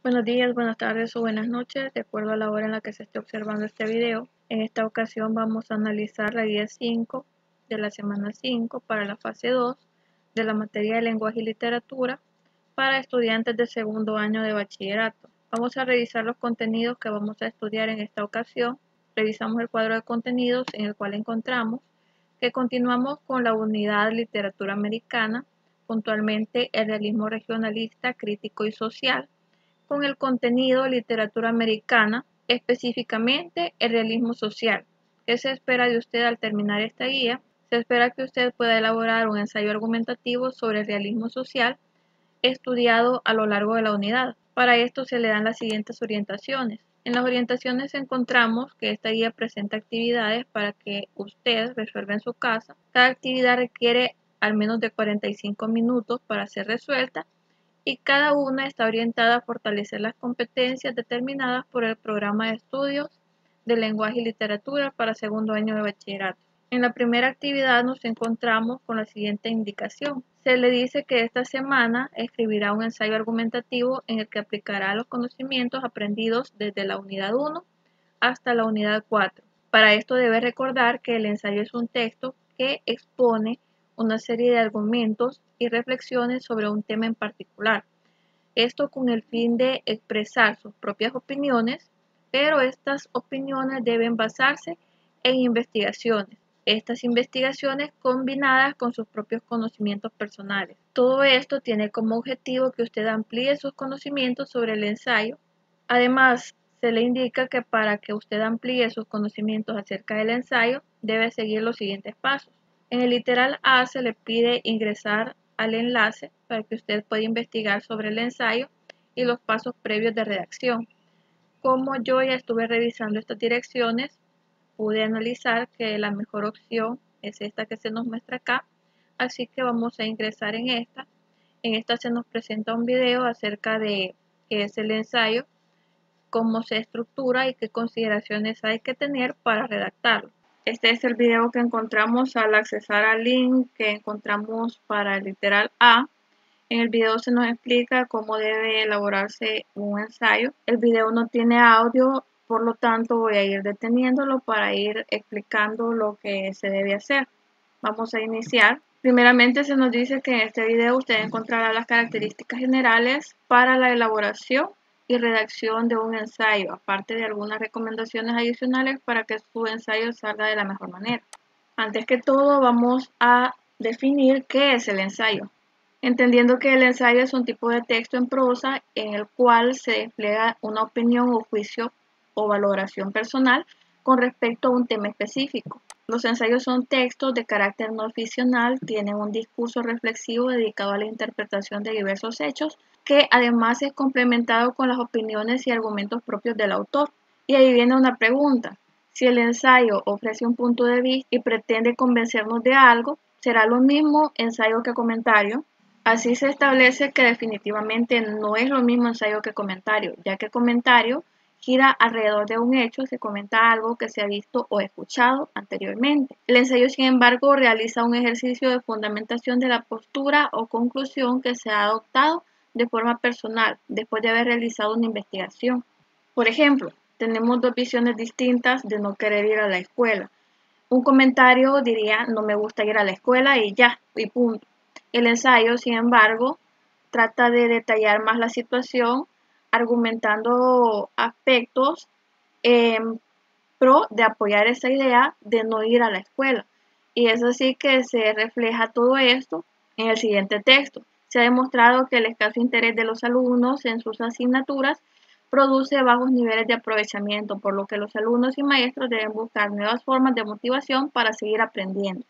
Buenos días, buenas tardes o buenas noches, de acuerdo a la hora en la que se esté observando este video. En esta ocasión vamos a analizar la guía 5 de la semana 5 para la fase 2 de la materia de lenguaje y literatura para estudiantes de segundo año de bachillerato. Vamos a revisar los contenidos que vamos a estudiar en esta ocasión. Revisamos el cuadro de contenidos en el cual encontramos que continuamos con la unidad literatura americana, puntualmente el realismo regionalista, crítico y social, con el contenido literatura americana, específicamente el realismo social. ¿Qué se espera de usted al terminar esta guía? Se espera que usted pueda elaborar un ensayo argumentativo sobre el realismo social estudiado a lo largo de la unidad. Para esto se le dan las siguientes orientaciones. En las orientaciones encontramos que esta guía presenta actividades para que usted resuelva en su casa. Cada actividad requiere al menos de 45 minutos para ser resuelta y cada una está orientada a fortalecer las competencias determinadas por el programa de estudios de lenguaje y literatura para segundo año de bachillerato. En la primera actividad nos encontramos con la siguiente indicación. Se le dice que esta semana escribirá un ensayo argumentativo en el que aplicará los conocimientos aprendidos desde la unidad 1 hasta la unidad 4. Para esto debe recordar que el ensayo es un texto que expone una serie de argumentos y reflexiones sobre un tema en particular. Esto con el fin de expresar sus propias opiniones, pero estas opiniones deben basarse en investigaciones. Estas investigaciones combinadas con sus propios conocimientos personales. Todo esto tiene como objetivo que usted amplíe sus conocimientos sobre el ensayo. Además, se le indica que para que usted amplíe sus conocimientos acerca del ensayo, debe seguir los siguientes pasos. En el literal A se le pide ingresar al enlace para que usted pueda investigar sobre el ensayo y los pasos previos de redacción. Como yo ya estuve revisando estas direcciones, pude analizar que la mejor opción es esta que se nos muestra acá, así que vamos a ingresar en esta. En esta se nos presenta un video acerca de qué es el ensayo, cómo se estructura y qué consideraciones hay que tener para redactarlo. Este es el video que encontramos al accesar al link que encontramos para el literal A. En el video se nos explica cómo debe elaborarse un ensayo. El video no tiene audio, por lo tanto voy a ir deteniéndolo para ir explicando lo que se debe hacer. Vamos a iniciar. Primeramente se nos dice que en este video usted encontrará las características generales para la elaboración y redacción de un ensayo, aparte de algunas recomendaciones adicionales para que su ensayo salga de la mejor manera. Antes que todo vamos a definir qué es el ensayo, entendiendo que el ensayo es un tipo de texto en prosa en el cual se despliega una opinión o juicio o valoración personal con respecto a un tema específico. Los ensayos son textos de carácter no ficcional, tienen un discurso reflexivo dedicado a la interpretación de diversos hechos, que además es complementado con las opiniones y argumentos propios del autor. Y ahí viene una pregunta. Si el ensayo ofrece un punto de vista y pretende convencernos de algo, ¿será lo mismo ensayo que comentario? Así se establece que definitivamente no es lo mismo ensayo que comentario, ya que comentario gira alrededor de un hecho, se comenta algo que se ha visto o escuchado anteriormente. El ensayo, sin embargo, realiza un ejercicio de fundamentación de la postura o conclusión que se ha adoptado de forma personal después de haber realizado una investigación. Por ejemplo, tenemos dos visiones distintas de no querer ir a la escuela. Un comentario diría no me gusta ir a la escuela y ya, y punto. El ensayo, sin embargo, trata de detallar más la situación, argumentando aspectos en pro de apoyar esa idea de no ir a la escuela. Y es así que se refleja todo esto en el siguiente texto. Se ha demostrado que el escaso interés de los alumnos en sus asignaturas produce bajos niveles de aprovechamiento, por lo que los alumnos y maestros deben buscar nuevas formas de motivación para seguir aprendiendo.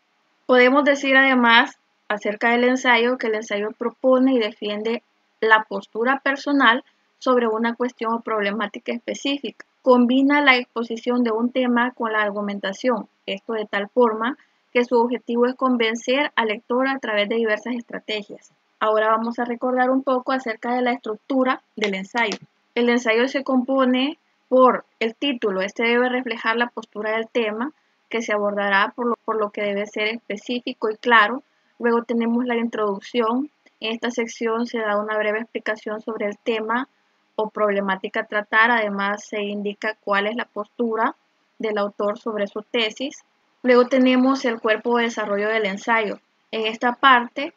Podemos decir además acerca del ensayo que el ensayo propone y defiende la postura personal sobre una cuestión o problemática específica. Combina la exposición de un tema con la argumentación, esto de tal forma que su objetivo es convencer al lector a través de diversas estrategias. Ahora vamos a recordar un poco acerca de la estructura del ensayo. El ensayo se compone por el título, este debe reflejar la postura del tema que se abordará por lo que debe ser específico y claro. Luego tenemos la introducción. En esta sección se da una breve explicación sobre el tema o problemática a tratar. Además, se indica cuál es la postura del autor sobre su tesis. Luego tenemos el cuerpo de desarrollo del ensayo. En esta parte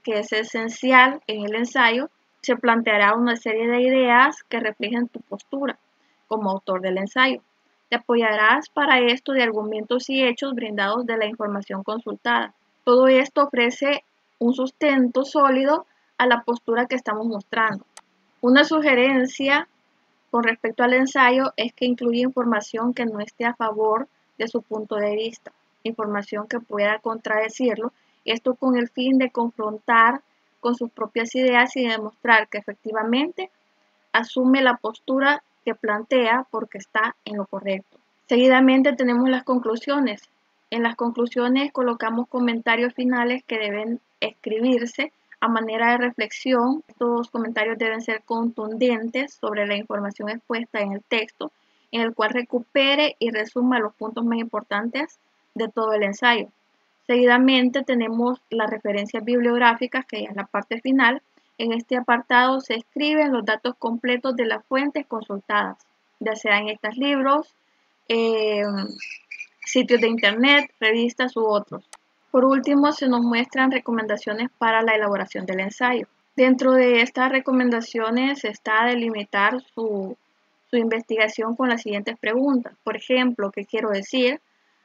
que es esencial en el ensayo, se planteará una serie de ideas que reflejen tu postura como autor del ensayo. Te apoyarás para esto de argumentos y hechos brindados de la información consultada. Todo esto ofrece un sustento sólido a la postura que estamos mostrando. Una sugerencia con respecto al ensayo es que incluya información que no esté a favor de su punto de vista, información que pueda contradecirlo, esto con el fin de confrontar con sus propias ideas y demostrar que efectivamente asume la postura que plantea porque está en lo correcto. Seguidamente tenemos las conclusiones. En las conclusiones colocamos comentarios finales que deben escribirse a manera de reflexión. Estos comentarios deben ser contundentes sobre la información expuesta en el texto, en el cual recupere y resuma los puntos más importantes de todo el ensayo. Seguidamente tenemos las referencias bibliográficas, que ya es la parte final. En este apartado se escriben los datos completos de las fuentes consultadas, ya sean estos libros, sitios de internet, revistas u otros. Por último, se nos muestran recomendaciones para la elaboración del ensayo. Dentro de estas recomendaciones está delimitar su investigación con las siguientes preguntas. Por ejemplo, ¿qué quiero decir?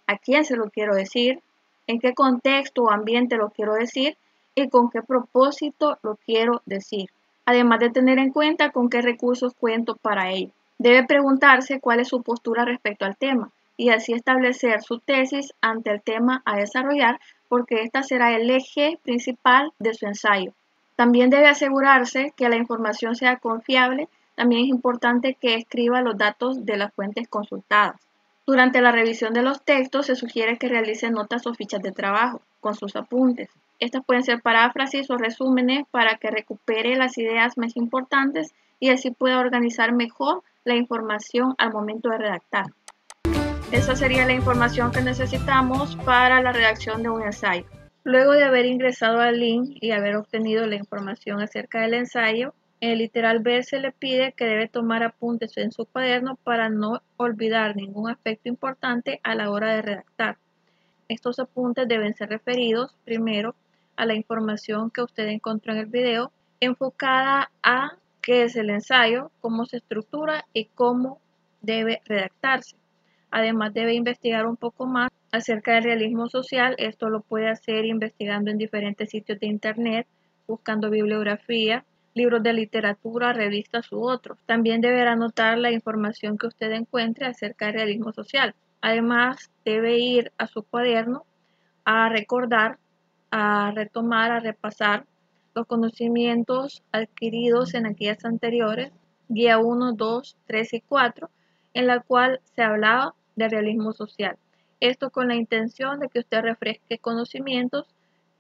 ¿A quién se lo quiero decir? ¿En qué contexto o ambiente lo quiero decir? ¿Y con qué propósito lo quiero decir? Además de tener en cuenta con qué recursos cuento para ello. Debe preguntarse cuál es su postura respecto al tema y así establecer su tesis ante el tema a desarrollar, porque esta será el eje principal de su ensayo. También debe asegurarse que la información sea confiable. También es importante que escriba los datos de las fuentes consultadas. Durante la revisión de los textos se sugiere que realice notas o fichas de trabajo con sus apuntes. Estas pueden ser paráfrasis o resúmenes para que recupere las ideas más importantes y así pueda organizar mejor la información al momento de redactar. Esa sería la información que necesitamos para la redacción de un ensayo. Luego de haber ingresado al link y haber obtenido la información acerca del ensayo, en el literal B se le pide que debe tomar apuntes en su cuaderno para no olvidar ningún aspecto importante a la hora de redactar. Estos apuntes deben ser referidos primero a la información que usted encontró en el video, enfocada a qué es el ensayo, cómo se estructura y cómo debe redactarse. Además, debe investigar un poco más acerca del realismo social. Esto lo puede hacer investigando en diferentes sitios de internet, buscando bibliografía, libros de literatura, revistas u otros. También deberá anotar la información que usted encuentre acerca del realismo social. Además, debe ir a su cuaderno a recordar, a retomar, a repasar los conocimientos adquiridos en las guías anteriores, guía 1, 2, 3 y 4, en la cual se hablaba de realismo social. Esto con la intención de que usted refresque conocimientos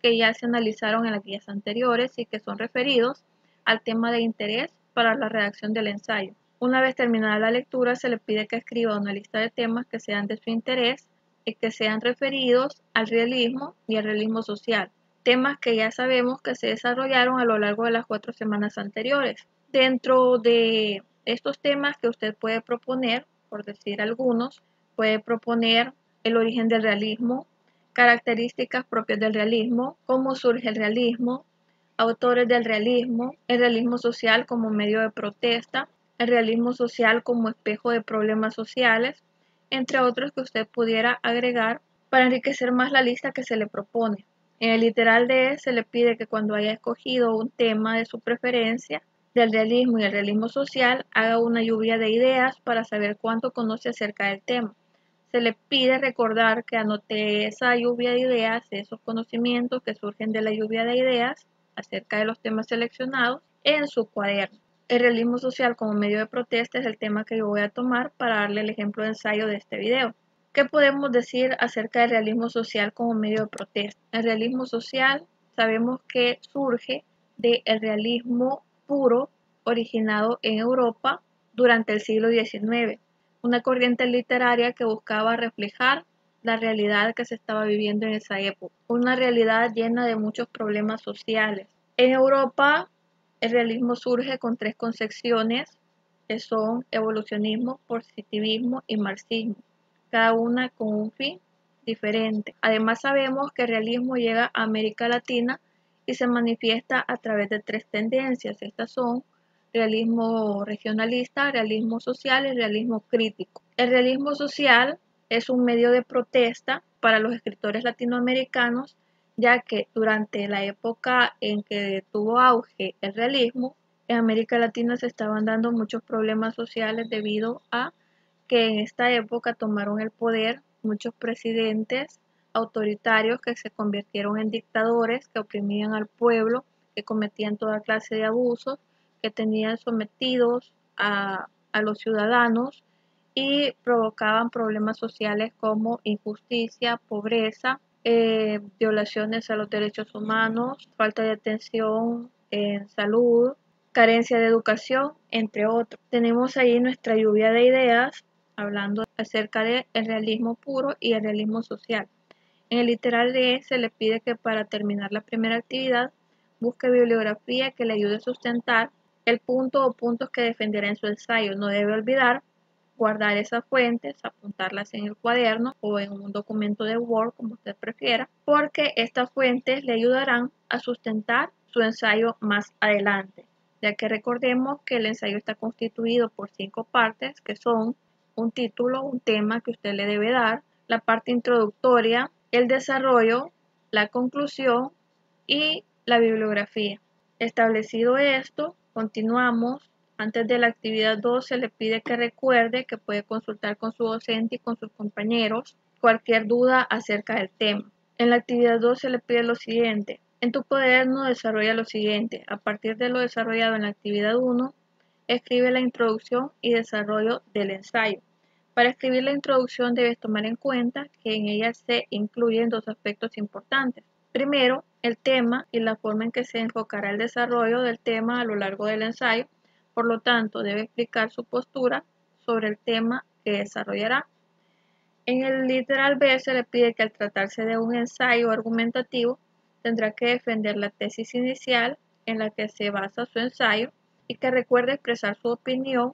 que ya se analizaron en las guías anteriores y que son referidos al tema de interés para la redacción del ensayo. Una vez terminada la lectura, se le pide que escriba una lista de temas que sean de su interés y que sean referidos al realismo y al realismo social, temas que ya sabemos que se desarrollaron a lo largo de las 4 semanas anteriores. Dentro de estos temas que usted puede proponer, por decir algunos, puede proponer el origen del realismo, características propias del realismo, cómo surge el realismo, autores del realismo, el realismo social como medio de protesta, el realismo social como espejo de problemas sociales, entre otros que usted pudiera agregar para enriquecer más la lista que se le propone. En el literal D se le pide que cuando haya escogido un tema de su preferencia, del realismo y el realismo social, haga una lluvia de ideas para saber cuánto conoce acerca del tema. Se le pide recordar que anote esa lluvia de ideas, esos conocimientos que surgen de la lluvia de ideas acerca de los temas seleccionados en su cuaderno. El realismo social como medio de protesta es el tema que yo voy a tomar para darle el ejemplo de ensayo de este video. ¿Qué podemos decir acerca del realismo social como medio de protesta? El realismo social sabemos que surge del realismo puro originado en Europa durante el siglo XIX, una corriente literaria que buscaba reflejar la realidad que se estaba viviendo en esa época, una realidad llena de muchos problemas sociales. En Europa, el realismo surge con 3 concepciones que son evolucionismo, positivismo y marxismo, cada una con un fin diferente. Además sabemos que el realismo llega a América Latina y se manifiesta a través de tres tendencias. Estas son realismo regionalista, realismo social y realismo crítico. El realismo social es un medio de protesta para los escritores latinoamericanos, ya que durante la época en que tuvo auge el realismo, en América Latina se estaban dando muchos problemas sociales debido a que en esta época tomaron el poder muchos presidentes autoritarios que se convirtieron en dictadores, que oprimían al pueblo, que cometían toda clase de abusos, que tenían sometidos a los ciudadanos y provocaban problemas sociales como injusticia, pobreza, violaciones a los derechos humanos, falta de atención en salud, carencia de educación, entre otros. Tenemos ahí nuestra lluvia de ideas hablando acerca del realismo puro y el realismo social. En el literal de se le pide que para terminar la primera actividad busque bibliografía que le ayude a sustentar el punto o puntos que defenderá en su ensayo. No debe olvidar guardar esas fuentes, apuntarlas en el cuaderno o en un documento de Word, como usted prefiera, porque estas fuentes le ayudarán a sustentar su ensayo más adelante, ya que recordemos que el ensayo está constituido por 5 partes, que son un título, un tema que usted le debe dar, la parte introductoria, el desarrollo, la conclusión y la bibliografía. Establecido esto, continuamos. Antes de la actividad 2 se le pide que recuerde que puede consultar con su docente y con sus compañeros cualquier duda acerca del tema. En la actividad 2 se le pide lo siguiente. En tu cuaderno desarrolla lo siguiente. A partir de lo desarrollado en la actividad 1, escribe la introducción y desarrollo del ensayo. Para escribir la introducción debes tomar en cuenta que en ella se incluyen 2 aspectos importantes. Primero, el tema y la forma en que se enfocará el desarrollo del tema a lo largo del ensayo. Por lo tanto, debe explicar su postura sobre el tema que desarrollará. En el literal B se le pide que al tratarse de un ensayo argumentativo, tendrá que defender la tesis inicial en la que se basa su ensayo y que recuerde expresar su opinión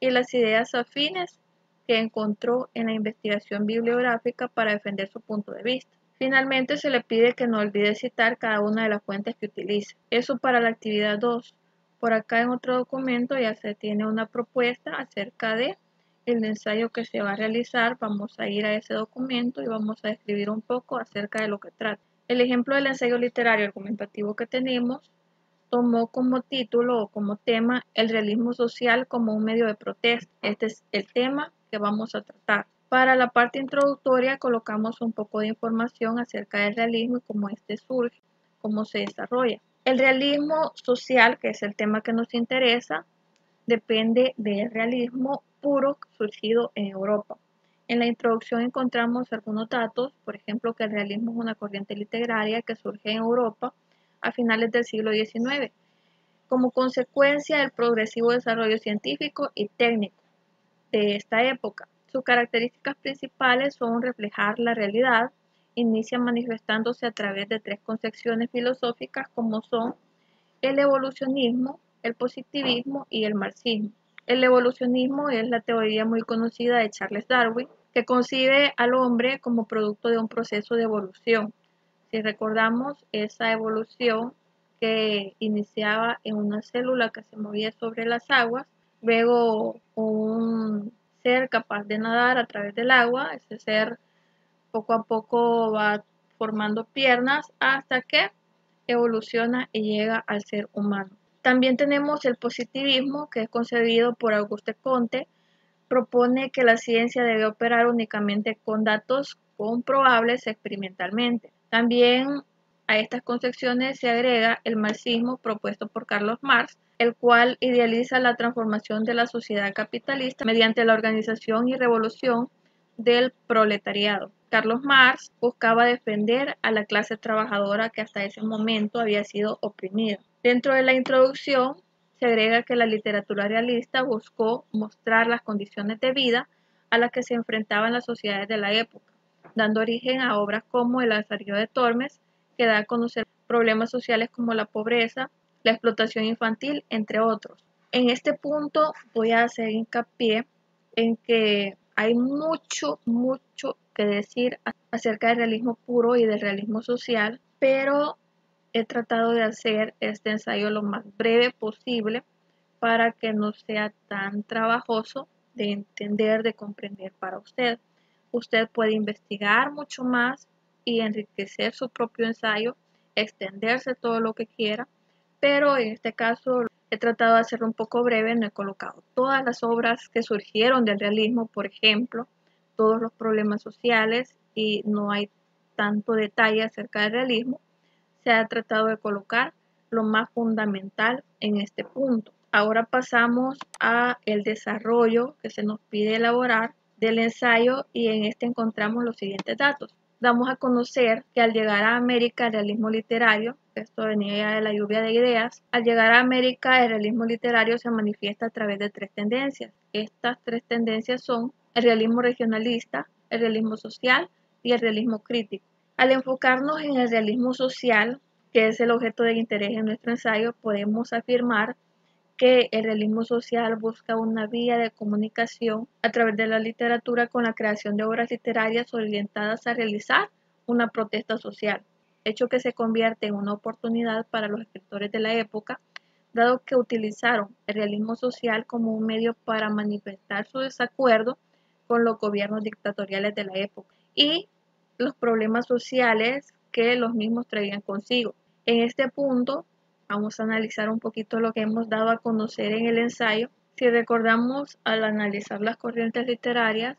y las ideas afines que encontró en la investigación bibliográfica para defender su punto de vista. Finalmente, se le pide que no olvide citar cada una de las fuentes que utilice. Eso para la actividad 2. Por acá en otro documento ya se tiene una propuesta acerca de el ensayo que se va a realizar. Vamos a ir a ese documento y vamos a describir un poco acerca de lo que trata. El ejemplo del ensayo literario argumentativo que tenemos tomó como título o como tema el realismo social como un medio de protesta. Este es el tema que vamos a tratar. Para la parte introductoria colocamos un poco de información acerca del realismo y cómo este surge, cómo se desarrolla. El realismo social, que es el tema que nos interesa, depende del realismo puro surgido en Europa. En la introducción encontramos algunos datos, por ejemplo, que el realismo es una corriente literaria que surge en Europa a finales del siglo XIX, como consecuencia del progresivo desarrollo científico y técnico de esta época. Sus características principales son reflejar la realidad, inicia manifestándose a través de 3 concepciones filosóficas como son el evolucionismo, el positivismo y el marxismo. El evolucionismo es la teoría muy conocida de Charles Darwin, que concibe al hombre como producto de un proceso de evolución. Si recordamos, esa evolución que iniciaba en una célula que se movía sobre las aguas, luego un ser capaz de nadar a través del agua, ese ser poco a poco va formando piernas hasta que evoluciona y llega al ser humano. También tenemos el positivismo, que es concebido por Auguste Comte, propone que la ciencia debe operar únicamente con datos comprobables experimentalmente. También a estas concepciones se agrega el marxismo propuesto por Carlos Marx, el cual idealiza la transformación de la sociedad capitalista mediante la organización y revolución del proletariado. Carlos Marx buscaba defender a la clase trabajadora que hasta ese momento había sido oprimida. Dentro de la introducción se agrega que la literatura realista buscó mostrar las condiciones de vida a las que se enfrentaban las sociedades de la época, dando origen a obras como El Lazarillo de Tormes, que da a conocer problemas sociales como la pobreza, la explotación infantil, entre otros. En este punto voy a hacer hincapié en que hay mucho que decir acerca del realismo puro y del realismo social, pero he tratado de hacer este ensayo lo más breve posible para que no sea tan trabajoso de entender, de comprender para usted. Usted puede investigar mucho más y enriquecer su propio ensayo, extenderse todo lo que quiera, pero en este caso he tratado de hacerlo un poco breve, no he colocado todas las obras que surgieron del realismo, por ejemplo, todos los problemas sociales y no hay tanto detalle acerca del realismo. Se ha tratado de colocar lo más fundamental en este punto. Ahora pasamos a el desarrollo que se nos pide elaborar del ensayo y en este encontramos los siguientes datos. Damos a conocer que al llegar a América el realismo literario, esto venía ya de la lluvia de ideas, al llegar a América el realismo literario se manifiesta a través de tres tendencias. Estas tres tendencias son el realismo regionalista, el realismo social y el realismo crítico. Al enfocarnos en el realismo social, que es el objeto de interés en nuestro ensayo, podemos afirmar que el realismo social busca una vía de comunicación a través de la literatura con la creación de obras literarias orientadas a realizar una protesta social, hecho que se convierte en una oportunidad para los escritores de la época, dado que utilizaron el realismo social como un medio para manifestar su desacuerdo con los gobiernos dictatoriales de la época y los problemas sociales que los mismos traían consigo. En este punto, vamos a analizar un poquito lo que hemos dado a conocer en el ensayo. Si recordamos, al analizar las corrientes literarias,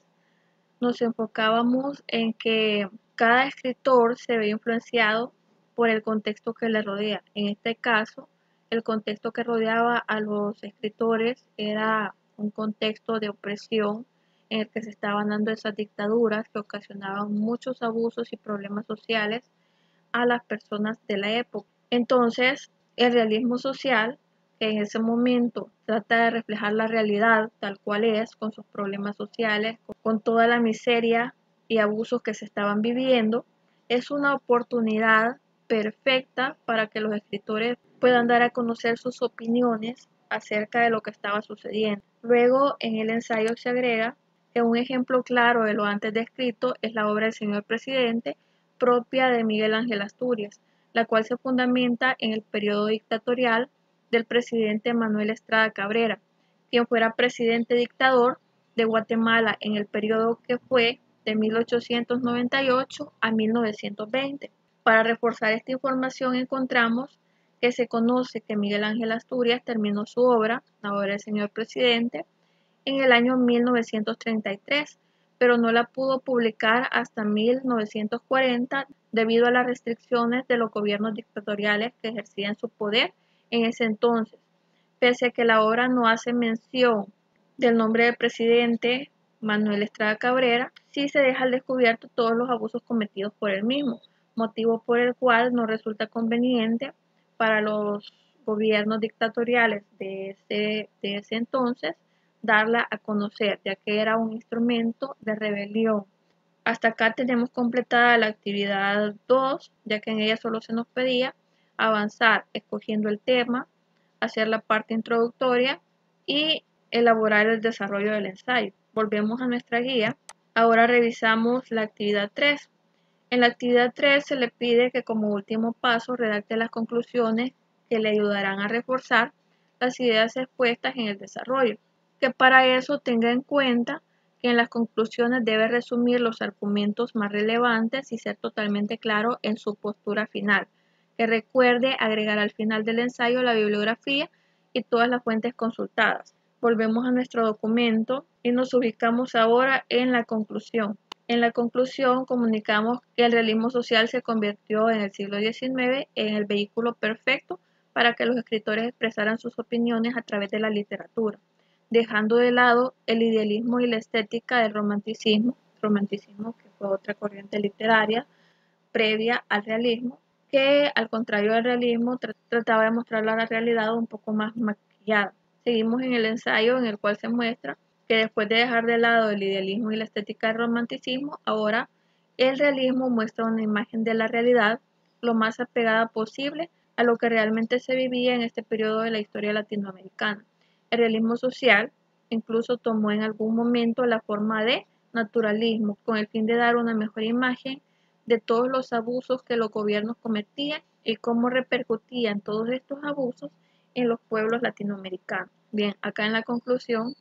nos enfocábamos en que cada escritor se ve influenciado por el contexto que le rodea. En este caso, el contexto que rodeaba a los escritores era un contexto de opresión en el que se estaban dando esas dictaduras que ocasionaban muchos abusos y problemas sociales a las personas de la época. Entonces, el realismo social, que en ese momento trata de reflejar la realidad tal cual es, con sus problemas sociales, con toda la miseria y abusos que se estaban viviendo, es una oportunidad perfecta para que los escritores puedan dar a conocer sus opiniones acerca de lo que estaba sucediendo. Luego, en el ensayo se agrega que un ejemplo claro de lo antes descrito es la obra del señor presidente, propia de Miguel Ángel Asturias, la cual se fundamenta en el periodo dictatorial del presidente Manuel Estrada Cabrera, quien fuera presidente dictador de Guatemala en el periodo que fue de 1898 a 1920. Para reforzar esta información encontramos que se conoce que Miguel Ángel Asturias terminó su obra, la obra del señor presidente, en el año 1933, pero no la pudo publicar hasta 1940 debido a las restricciones de los gobiernos dictatoriales que ejercían su poder en ese entonces. Pese a que la obra no hace mención del nombre del presidente Manuel Estrada Cabrera, sí se deja al descubierto todos los abusos cometidos por él mismo, motivo por el cual no resulta conveniente para los gobiernos dictatoriales de ese entonces darla a conocer, ya que era un instrumento de rebelión. Hasta acá tenemos completada la actividad 2, ya que en ella solo se nos pedía avanzar escogiendo el tema, hacer la parte introductoria y elaborar el desarrollo del ensayo. Volvemos a nuestra guía. Ahora revisamos la actividad 3. En la actividad 3 se le pide que como último paso redacte las conclusiones que le ayudarán a reforzar las ideas expuestas en el desarrollo. Que para eso tenga en cuenta que en las conclusiones debe resumir los argumentos más relevantes y ser totalmente claro en su postura final. Que recuerde agregar al final del ensayo la bibliografía y todas las fuentes consultadas. Volvemos a nuestro documento y nos ubicamos ahora en la conclusión. En la conclusión comunicamos que el realismo social se convirtió en el siglo XIX en el vehículo perfecto para que los escritores expresaran sus opiniones a través de la literatura, dejando de lado el idealismo y la estética del romanticismo que fue otra corriente literaria previa al realismo, que al contrario del realismo trataba de mostrar la realidad un poco más maquillada. Seguimos en el ensayo en el cual se muestra que después de dejar de lado el idealismo y la estética del romanticismo, ahora el realismo muestra una imagen de la realidad lo más apegada posible a lo que realmente se vivía en este periodo de la historia latinoamericana. El realismo social incluso tomó en algún momento la forma de naturalismo, con el fin de dar una mejor imagen de todos los abusos que los gobiernos cometían y cómo repercutían todos estos abusos en los pueblos latinoamericanos. Bien, acá en la conclusión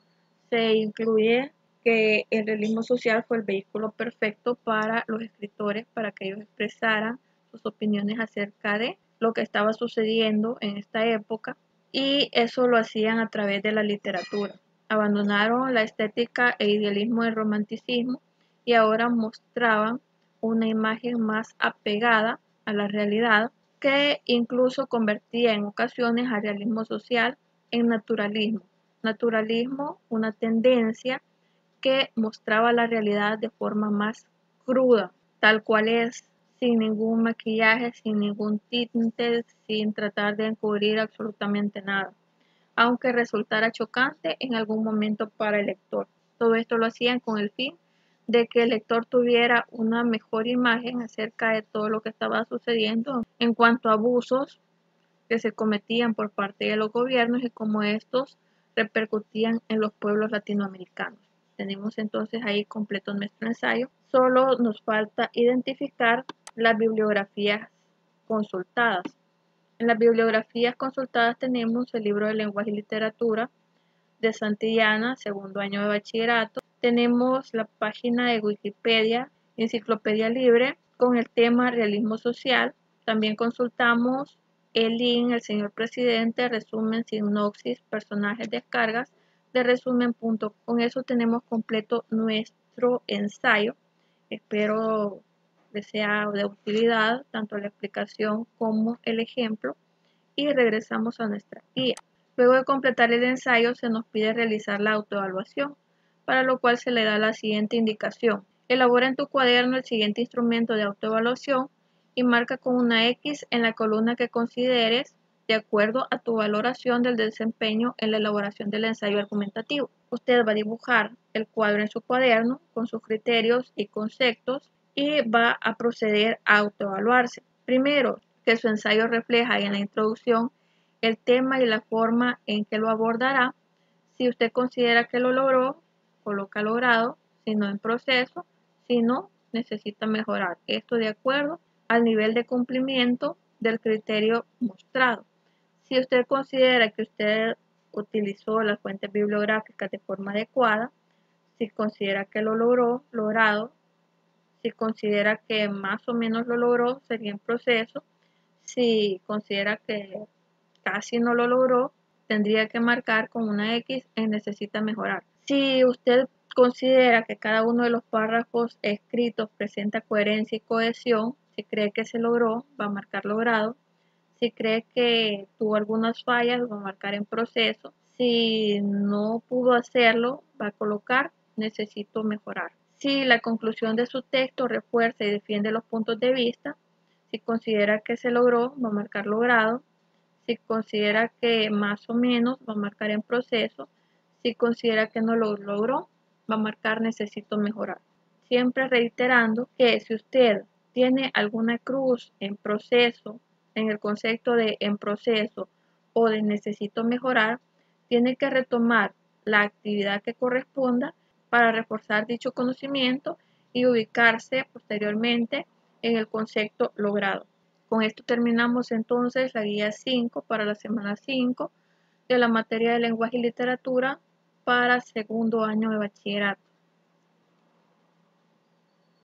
se incluye que el realismo social fue el vehículo perfecto para los escritores, para que ellos expresaran sus opiniones acerca de lo que estaba sucediendo en esta época, y eso lo hacían a través de la literatura. Abandonaron la estética e idealismo del romanticismo y ahora mostraban una imagen más apegada a la realidad, que incluso convertía en ocasiones al realismo social en naturalismo. Naturalismo, una tendencia que mostraba la realidad de forma más cruda, tal cual es, sin ningún maquillaje, sin ningún tinte, sin tratar de encubrir absolutamente nada, aunque resultara chocante en algún momento para el lector. Todo esto lo hacían con el fin de que el lector tuviera una mejor imagen acerca de todo lo que estaba sucediendo en cuanto a abusos que se cometían por parte de los gobiernos y cómo estos repercutían en los pueblos latinoamericanos. Tenemos entonces ahí completo nuestro ensayo. Solo nos falta identificar las bibliografías consultadas. En las bibliografías consultadas tenemos el libro de lenguaje y literatura de Santillana, segundo año de bachillerato. Tenemos la página de Wikipedia, Enciclopedia Libre, con el tema realismo social. También consultamos el link, el señor presidente, resumen, sinopsis, personajes, descargas de resumen.com. Con eso tenemos completo nuestro ensayo. Espero que sea de utilidad tanto la explicación como el ejemplo, y regresamos a nuestra guía. Luego de completar el ensayo se nos pide realizar la autoevaluación, para lo cual se le da la siguiente indicación. Elabora en tu cuaderno el siguiente instrumento de autoevaluación y marca con una X en la columna que consideres de acuerdo a tu valoración del desempeño en la elaboración del ensayo argumentativo. Usted va a dibujar el cuadro en su cuaderno con sus criterios y conceptos y va a proceder a autoevaluarse. Primero, que su ensayo refleja en la introducción el tema y la forma en que lo abordará. Si usted considera que lo logró, coloca logrado, si no en proceso, si no, necesita mejorar. Esto de acuerdo al nivel de cumplimiento del criterio mostrado. Si usted considera que usted utilizó las fuentes bibliográficas de forma adecuada, si considera que lo logró, logrado, si considera que más o menos lo logró, sería en proceso. Si considera que casi no lo logró, tendría que marcar con una X en necesita mejorar. Si usted considera que cada uno de los párrafos escritos presenta coherencia y cohesión, si cree que se logró, va a marcar logrado. Si cree que tuvo algunas fallas, va a marcar en proceso. Si no pudo hacerlo, va a colocar necesito mejorar. Si la conclusión de su texto refuerza y defiende los puntos de vista, si considera que se logró, va a marcar logrado. Si considera que más o menos, va a marcar en proceso. Si considera que no lo logró, va a marcar necesito mejorar. Siempre reiterando que si usted tiene alguna cruz en proceso, en el concepto de en proceso o de necesito mejorar, tiene que retomar la actividad que corresponda para reforzar dicho conocimiento y ubicarse posteriormente en el concepto logrado. Con esto terminamos entonces la guía 5 para la semana 5 de la materia de lenguaje y literatura para segundo año de bachillerato.